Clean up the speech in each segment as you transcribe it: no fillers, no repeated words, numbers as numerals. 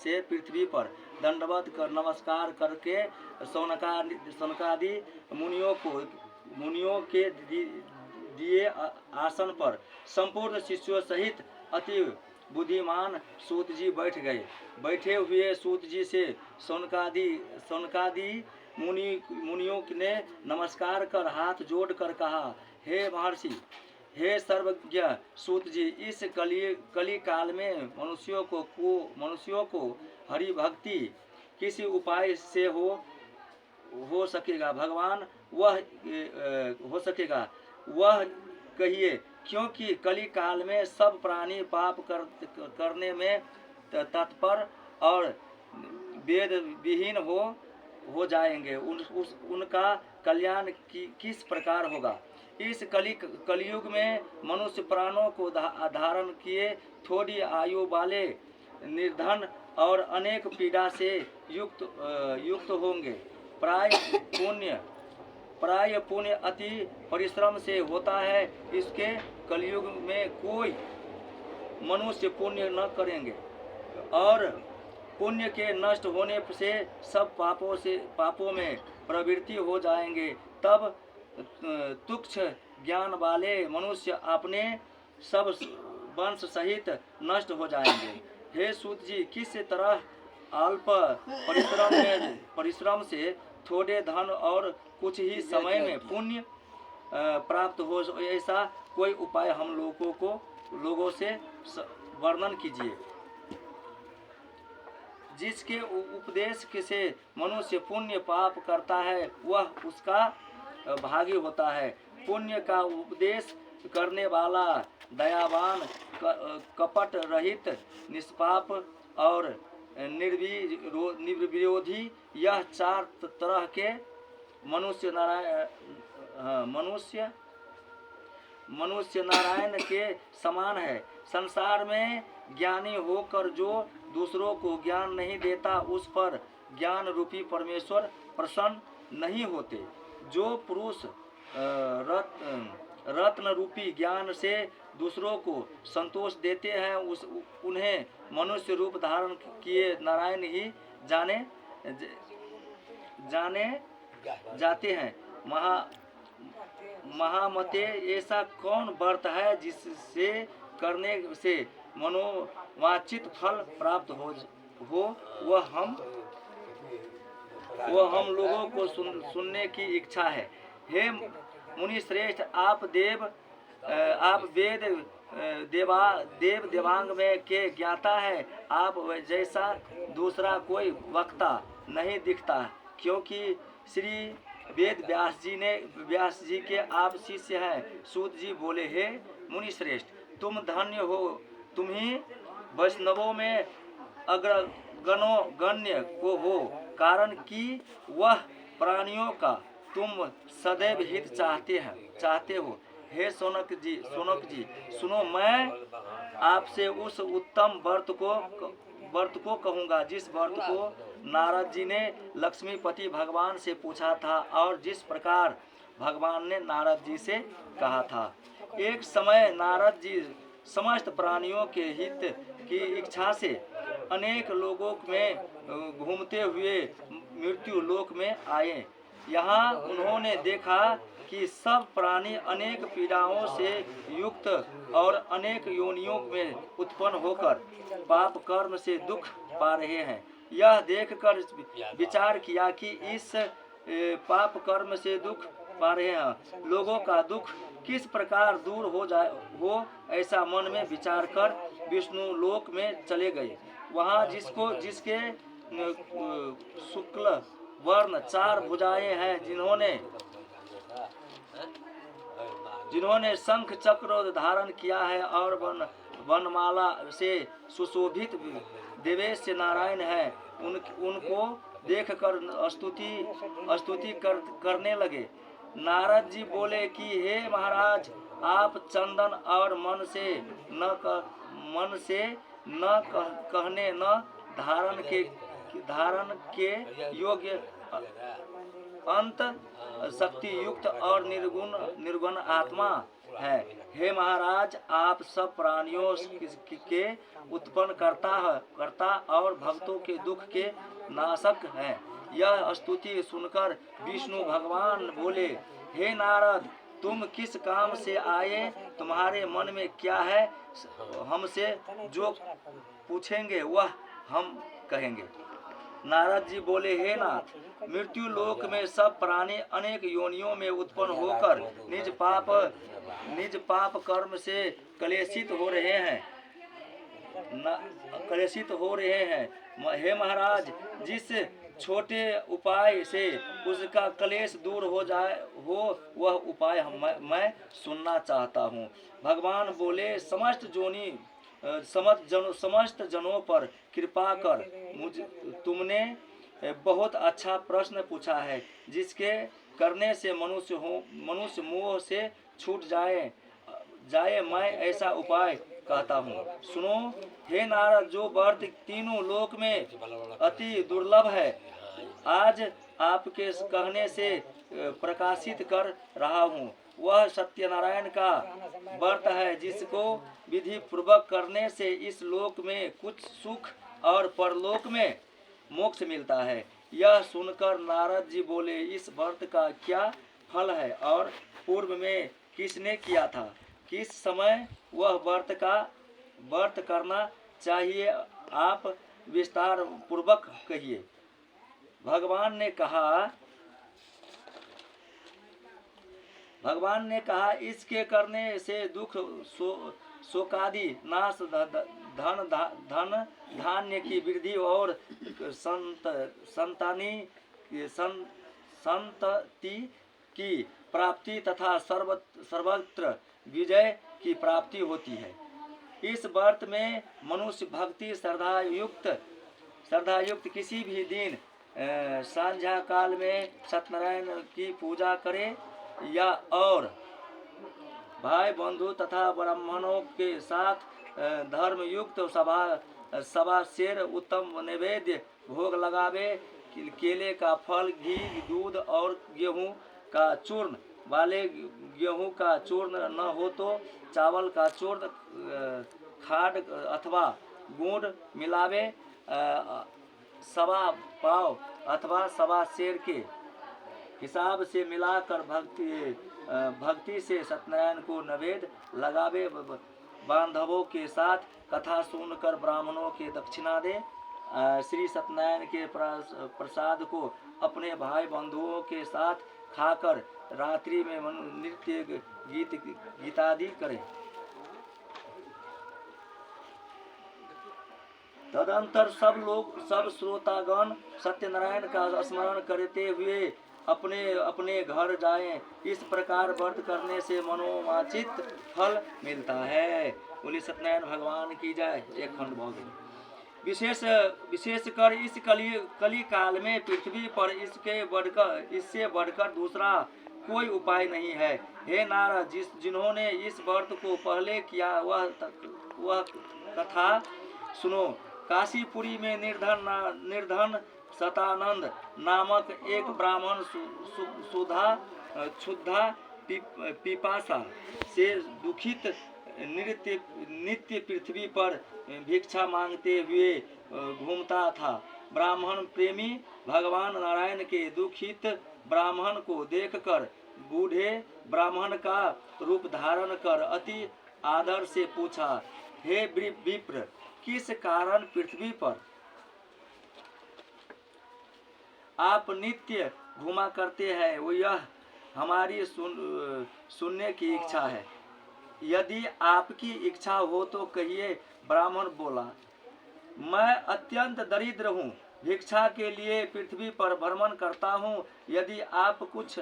से पृथ्वी पर दंडवत कर नमस्कार करके सनकादि मुनियों के दिए आसन पर संपूर्ण शिष्यों सहित अति बुद्धिमान सूत जी बैठ गए। बैठे हुए सूत जी से सनकादि मुनियों ने नमस्कार कर हाथ जोड़कर कहा, हे महर्षि, हे सर्वज्ञ सूत जी, इस कली काल में मनुष्यों को हरि भक्ति किसी उपाय से हो सकेगा भगवान, वह हो सकेगा वह कहिए, क्योंकि कली काल में सब प्राणी पाप करने में तत्पर और वेद विहीन हो जाएंगे। उनका कल्याण किस प्रकार होगा। इस कलयुग में मनुष्य प्राणों को धारण किए थोड़ी आयु वाले निर्धन और अनेक पीड़ा से युक्त होंगे। प्राय पुण्य अति परिश्रम से होता है। इसके कलयुग में कोई मनुष्य पुण्य न करेंगे और पुण्य के नष्ट होने से सब पापों में प्रवृत्ति हो जाएंगे। तब तुच्छ ज्ञान वाले मनुष्य अपने सब वंश सहित नष्ट हो जाएंगे। हे सूत जी, किस तरह अल्प परिश्रम से थोड़े धन और कुछ ही समय में पुण्य प्राप्त हो, ऐसा कोई उपाय हम लोगों से वर्णन कीजिए। जिसके उपदेश से मनुष्य पुण्य पाप करता है वह उसका भागी होता है। पुण्य का उपदेश करने वाला दयावान, कपट रहित, निष्पाप और निर्विरोधी, यह चार तरह के मनुष्य नारायण के समान है। संसार में ज्ञानी होकर जो दूसरों को ज्ञान नहीं देता, उस पर ज्ञान रूपी परमेश्वर प्रसन्न नहीं होते। जो पुरुष रत्न रूपी ज्ञान से दूसरों को संतोष देते हैं, उन्हें मनुष्य रूप धारण किए नारायण ही जाने जाते हैं। महामते, ऐसा कौन व्रत है जिससे करने से मनोवांछित फल प्राप्त हो वह हम लोगों को सुनने की इच्छा है। हे मुनि श्रेष्ठ, आप वेद देवांग में के ज्ञाता है। आप जैसा दूसरा कोई वक्ता नहीं दिखता, क्योंकि श्री वेद व्यास जी के आप शिष्य हैं। सूत जी बोले, हे मुनि श्रेष्ठ, तुम धन्य हो, तुम ही वैष्णवों में अग्रगण्य को हो, कारण कि वह प्राणियों का तुम सदैव हित चाहते हो। हे सोनक जी, सुनो, मैं आपसे उस उत्तम व्रत को कहूँगा जिस व्रत को नारद जी ने लक्ष्मीपति भगवान से पूछा था और जिस प्रकार भगवान ने नारद जी से कहा था। एक समय नारद जी समस्त प्राणियों के हित की इच्छा से अनेक लोगों में घूमते हुए मृत्यु लोक में आए। यहाँ उन्होंने देखा कि सब प्राणी अनेक पीड़ाओं से युक्त और अनेक योनियों में उत्पन्न होकर पाप कर्म से दुख पा रहे हैं। यह देखकर विचार किया कि इस पाप कर्म से दुख पा रहे हैं लोगों का दुख किस प्रकार दूर हो ऐसा मन में विचार कर विष्णु लोक में चले गए। वहाँ जिसके शुक्ल वर्ण 4 भुजाएं हैं, जिन्होंने शंख चक्र धारण किया है और वनमाला से सुशोभित देवेश नारायण है, उनको देखकर स्तुति करने लगे। नारद जी बोले कि हे महाराज, आप चंदन और मन से न कहने न धारण के योग्य अंत शक्ति युक्त और निर्गुण आत्मा है। हे महाराज, आप सब प्राणियों के उत्पन्न करता और और भक्तों के दुख के नाशक हैं। यह स्तुति सुनकर विष्णु भगवान बोले, हे नारद, तुम किस काम से आए? तुम्हारे मन में क्या है? हमसे जो पूछेंगे वह हम कहेंगे। नारद जी बोले, हे नाथ, मृत्यु लोक में सब प्राणी अनेक योनियों में उत्पन्न होकर निज पाप कर्म से कलेशित हो रहे हैं। हे महाराज, जिस छोटे उपाय से उसका क्लेश दूर हो जाए वह उपाय मैं सुनना चाहता हूँ। भगवान बोले, समस्त जनों पर कृपा कर। तुमने बहुत अच्छा प्रश्न पूछा है, जिसके करने से मनुष्य मोह से छूट जाए मैं ऐसा उपाय कहता हूँ। सुनो हे नारद, जो व्रत तीनों लोक में अति दुर्लभ है, आज आपके कहने से प्रकाशित कर रहा हूँ। वह सत्यनारायण का व्रत है, जिसको विधि पूर्वक करने से इस लोक में कुछ सुख और परलोक में मोक्ष मिलता है। यह सुनकर नारद जी बोले, इस व्रत का क्या फल है और पूर्व में किसने किया था? किस समय वह व्रत करना चाहिए? आप विस्तार पूर्वक कहिए। भगवान ने कहा, इसके करने से दुख शोकादि नाश, धन धान्य की वृद्धि और संतति की प्राप्ति तथा सर्वत्र विजय की प्राप्ति होती है। इस व्रत में मनुष्य भक्ति श्रद्धा युक्त किसी भी दिन संध्या काल में सत्यनारायण की पूजा करे या और भाई बंधु तथा ब्राह्मणों के साथ धर्म युक्त सभा शेर उत्तम नैवेद्य भोग लगावे। केले का फल, घी, दूध और गेहूं का चूर्ण वाले गेहूं का चूर्ण न हो तो चावल का चूर्ण, खाद अथवा गुड़ मिलावे। सवा पाव अथवा सवा शेर के हिसाब से मिलाकर भक्ति से सत्यनारायण को नैवेद्य लगावे। बांधवों के साथ कथा सुनकर ब्राह्मणों के दक्षिणा दे। श्री सत्यनारायण के प्रसाद को अपने भाई बंधुओं के साथ खाकर रात्रि में नृत्य गीतादि करें। तदंतर सब श्रोतागण सत्यनारायण का स्मरण करते हुए अपने अपने घर जाएं। इस प्रकार व्रत करने से मनोवांछित फल मिलता है। बोले सत्यनारायण भगवान की जय। एक खंड बहुत विशेषकर इस कली काल में पृथ्वी पर इससे बढ़कर दूसरा कोई उपाय नहीं है। हे नारद, जिन्होंने इस व्रत को पहले किया वह कथा सुनो। काशीपुरी में निर्धन सतानंद नामक एक ब्राह्मण क्षुधा पिपासा से दुखित नित्य पृथ्वी पर भिक्षा मांगते हुए घूमता था। ब्राह्मण प्रेमी भगवान नारायण के दुखित ब्राह्मण को देखकर बूढ़े ब्राह्मण का रूप धारण कर अति आदर से पूछा, हे विप्र, किस कारण पृथ्वी पर आप नित्य घुमा करते हैं? वो यह हमारी सुनने की इच्छा है। यदि आपकी इच्छा हो तो कहिए। ब्राह्मण बोला, मैं अत्यंत दरिद्र हूँ, भिक्षा के लिए पृथ्वी पर भ्रमण करता हूँ। यदि आप कुछ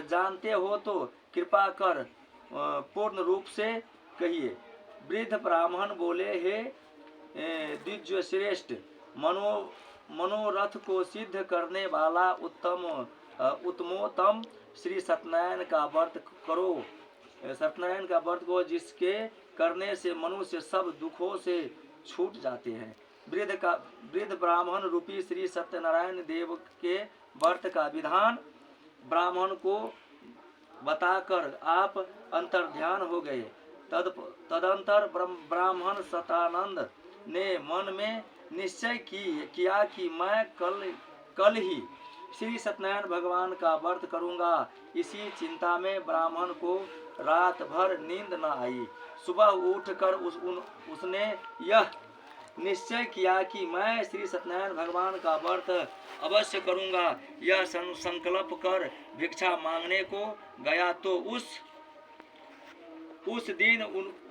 जानते हो तो कृपा कर पूर्ण रूप से कहिए। वृद्ध ब्राह्मण बोले, हे द्विज श्रेष्ठ, मनोरथ को सिद्ध करने वाला उत्तमोत्तम श्री सत्यनारायण का व्रत करो। सत्यनारायण का व्रत को जिसके करने से मनुष्य सब दुखों से छूट जाते हैं। वृद्ध ब्राह्मण रूपी श्री सत्यनारायण देव के व्रत का विधान ब्राह्मण को बताकर आप अंतर्ध्यान हो गए। तदंतर ब्राह्मण सतानंद ने मन में निश्चय किया कि मैं कल ही श्री सत्यनारायण भगवान का व्रत करूंगा। इसी चिंता में ब्राह्मण को रात भर नींद न आई। सुबह उठकर उसने यह निश्चय किया कि मैं श्री सत्यनारायण भगवान का व्रत अवश्य करूंगा। यह संकल्प कर भिक्षा मांगने को गया तो उस दिन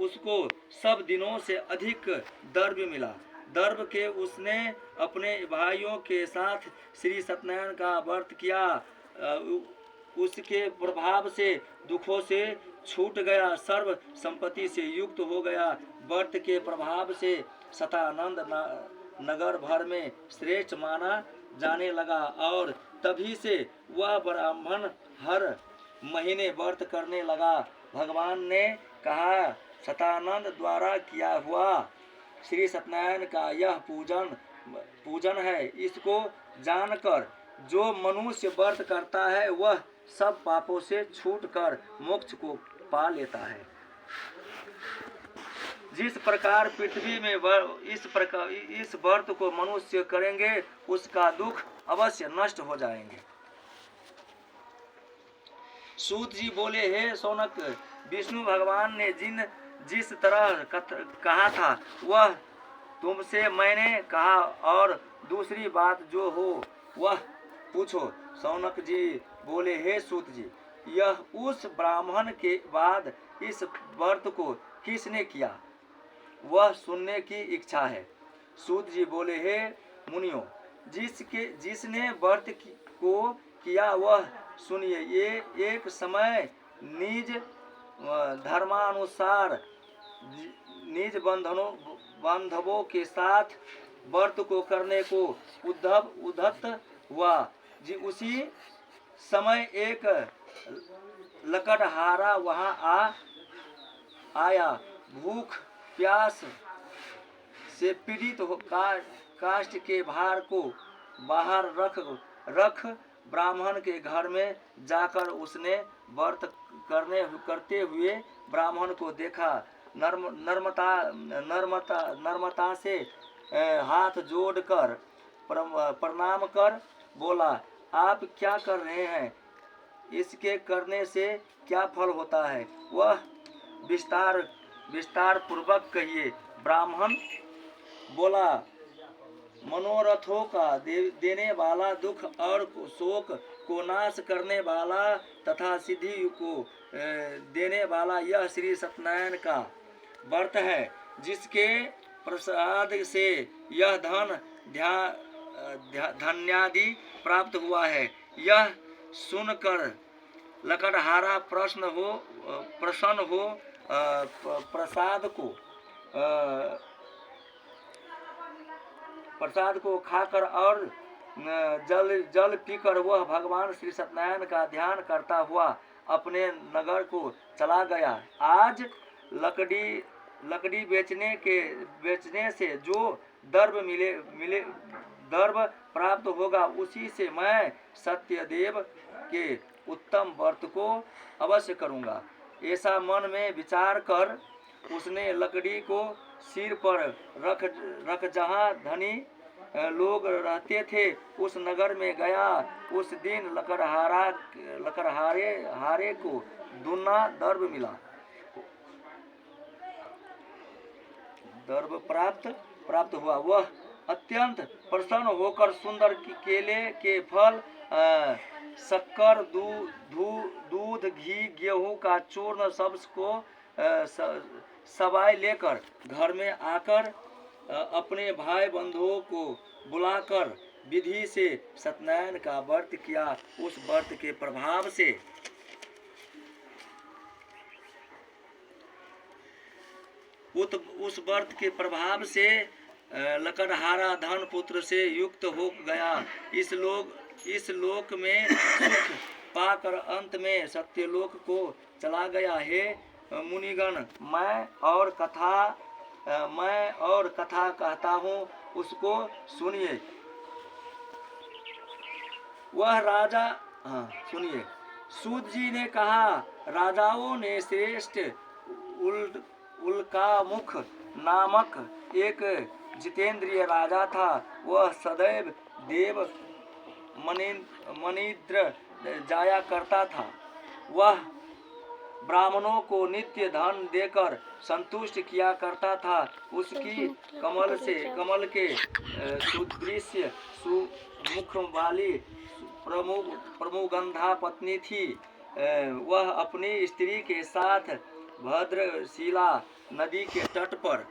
उसको सब दिनों से अधिक द्रव्य मिला। द्रव्य के उसने अपने भाइयों के साथ श्री सत्यनारायण का व्रत किया। उसके प्रभाव से दुखों से छूट गया, सर्व संपत्ति से युक्त हो गया। व्रत के प्रभाव से सतानंद नगर भर में श्रेष्ठ माना जाने लगा और तभी से वह ब्राह्मण हर महीने व्रत करने लगा। भगवान ने कहा, सतानंद द्वारा किया हुआ श्री सत्यनारायण का यह पूजन है। इसको जानकर जो मनुष्य व्रत करता है वह सब पापों से छूटकर मोक्ष को पा लेता है। जिस प्रकार पृथ्वी में इस व्रत को मनुष्य करेंगे उसका दुख अवश्य नष्ट हो जाएंगे। सूत जी बोले, हे शौनक, विष्णु भगवान ने जिस तरह कहा था वह तुमसे मैंने कहा, और दूसरी बात जो हो वह पूछो। शौनक जी बोले, हे सूत जी, यह उस ब्राह्मण के बाद इस व्रत को किसने किया, वह सुनने की इच्छा है। सूत जी बोले, हे मुनियों, जिसने व्रत को किया वह सुनिए। ये एक समय निज धर्मानुसार निज बांधवों के साथ व्रत को करने को उद्धत हुआ। उसी समय एक लकड़हारा वहां आया। भूख प्यास से पीड़ित काष्ठ के भार को बाहर रख ब्राह्मण के घर में जाकर उसने व्रत करते हुए ब्राह्मण को देखा। नर्मता से हाथ जोड़कर प्रणाम कर बोला, आप क्या कर रहे हैं, इसके करने से क्या फल होता है, वह विस्तार पूर्वक कहिए। ब्राह्मण बोला, मनोरथों का देने वाला, दुख और शोक को नाश करने वाला तथा सिद्धि को देने वाला यह श्री सत्यनारायण का व्रत है, जिसके प्रसाद से यह धन्यादि प्राप्त हुआ है। यह सुनकर लकड़हारा प्रसन्न हो प्रसाद को खाकर और जल पीकर वह भगवान श्री सत्यनारायण का ध्यान करता हुआ अपने नगर को चला गया। आज लकड़ी बेचने से जो द्रव्य प्राप्त होगा उसी से मैं सत्यदेव के उत्तम व्रत को अवश्य करूंगा। ऐसा मन में विचार कर उसने लकड़ी को सिर पर रख जहाँ धनी लोग रहते थे उस नगर में गया। उस दिन लकड़हारे को दुना द्रव्य मिला, द्रव्य प्राप्त हुआ। वह अत्यंत प्रसन्न होकर सुंदर केले के फल, शक्कर, दूध, घी, गेहूं का चूर्ण सबको सवाई लेकर घर में आकर अपने भाई बंधुओं को बुलाकर विधि से सत्यनारायण का व्रत किया। उस व्रत के प्रभाव से उस व्रत के प्रभाव से लकड़हारा धन पुत्र से युक्त हो गया। इस लोक में सुख पाकर अंत में सत्यलोक को चला गया। हे मुनिगण, मैं और कथा कहता हूँ, उसको सुनिए। वह राजा सुनिए। सूत जी ने कहा, राजाओं ने श्रेष्ठ उल्कामुख नामक एक जितेंद्रिय राजा था। वह सदैव देव मनिद्र जाया करता था। वह ब्राह्मणों को नित्य धन देकर संतुष्ट किया करता था। उसकी कमल के सुदृश्य सुमुख वाली प्रमुगंधा पत्नी थी। वह अपनी स्त्री के साथ भद्रशिला नदी के तट पर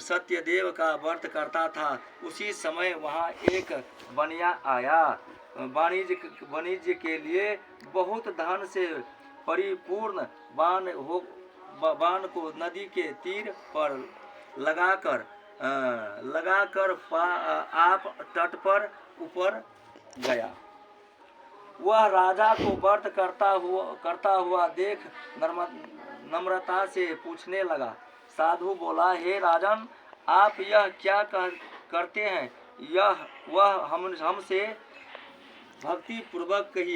सत्यदेव का व्रत करता था। उसी समय वहाँ एक बनिया आया। वाणिज्य के लिए बहुत धन से परिपूर्ण बाण को नदी के तीर पर लगाकर आप तट पर ऊपर गया। वह राजा को व्रत करता हुआ देख नम्रता से पूछने लगा। साधु बोला, हे राजन, आप यह क्या करते हैं? वह हमसे भक्ति पूर्वक कहिए।